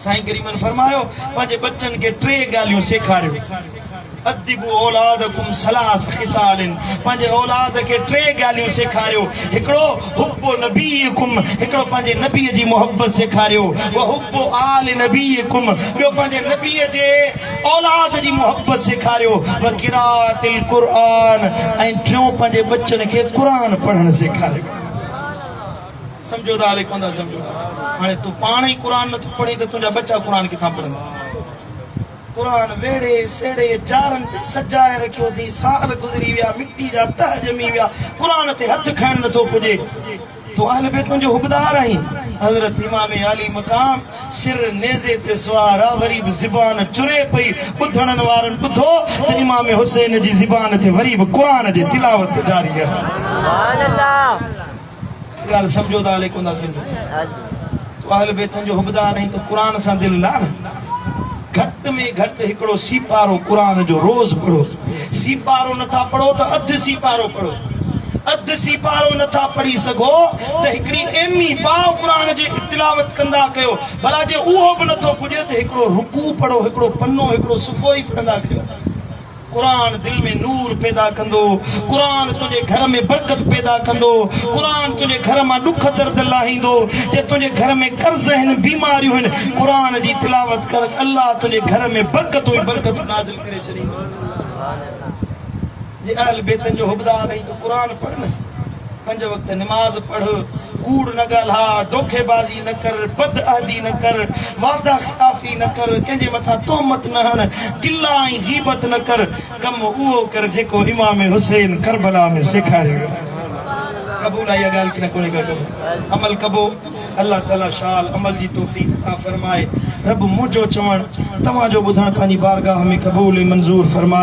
साईं करीमन फरमायो, पंहिंजे बच्चनि खे 3 ॻाल्हियूं सेखारियो। अदिबु औलादकुम सलास खिसालिन, पंहिंजे औलाद खे 3 ॻाल्हियूं सेखारियो। हिकिड़ो हुब्बु नबीकुम, हिकिड़ो पंहिंजे नबीअ जी मोहब्बत सेखारियो। व हुब्बु आल नबीकुम, ॿियो पंहिंजे नबीअ जे औलाद जी मोहब्बत सेखारियो। व क़िराअतिल क़ुरान, ऐं 3 पंहिंजे बच्चनि खे क़ुरान पढ़णु सेखारियो। समझो था हले कोन था समझो? हाणे तूं पाण ई क़ुरान नथो पढ़ी त तुंहिंजा बच्चा क़ुरान किथां पढ़ंदा? क़ुरान वेड़े सेड़े जारनि ते सजाए रखियोसीं, साल गुज़री विया, मिट्टी जा तह ॼमी विया, क़ुरान ते हथ खाइण नथो पुॼे। तूं अहल बैतुनि जो हुबदार आहीं। हज़रत इमाम अली मक़ाम सिर नेज़े ते सुवार आहे, वरी बि ज़िबान चुरे पई। ॿुधण वारनि ॿुधो त इमाम हुसैन जी ज़िबान ते वरी बि क़ुरान जी तिलावत जारी आहे। ॻाल्हि सम्झो था हले कोन था सम्झो? तूं अहल बैतुनि जो हुबदार आहीं त क़ुरान सां दिलि ला न। घटि में घटि हिकिड़ो सीपारो क़ुरान जो रोज़ पढ़ो। सीपारो नथा पढ़ो त अधु सीपारो पढ़ो। अधु सीपारो नथा पढ़ी सघो त हिकिड़ी एमी पाव क़ुरान जी तिलावत कंदा कयो। भला जे उहो बि नथो पुॼे त हिकिड़ो रुकू पढ़ो, हिकिड़ो पनो, हिकिड़ो सुफ़ो ई पढ़ंदा कयो। क़ुरान दिल में नूर पैदा कंदो, क़ुरान तुंहिंजे घर में बरकत पैदा कंदो, क़ुरान तुंहिंजे घर मां ॾुख दर्द लाहींदो। जे तुंहिंजे घर में कर्ज़ आहिनि, बीमारियूं आहिनि, क़ुरान जी तिलावत कर, अल्लाह तुंहिंजे घर में बरकतूं ई बरकतूं नाज़िल करे छॾींदो। जे अहल बैतनि जो हुबदार आहीं त क़ुरान पढ़ न, 5 वक़्त निमाज़ पढ़, कूड़ न ॻाल्हा, धोखेबाज़ी न कर, बदअहदी न कर, वादा खिलाफ़ी न कर, कंहिंजे मथां तोहमत न हण, गिला ऐं गीबत न कर। कम उहो कर जेको इमाम हुसैन करबला में सेखारियो। क़बूल आहे इहा ॻाल्हि की न कोन्हे का? क़बूल, अमल कबो। अल्लाह ताला शाल अमल जी तौफ़ीक़ अता फरमाए। रब मुंहिंजो चवणु, तव्हांजो ॿुधणु पंहिंजी बारगाह में क़बूल ऐं मंज़ूर फरमाए।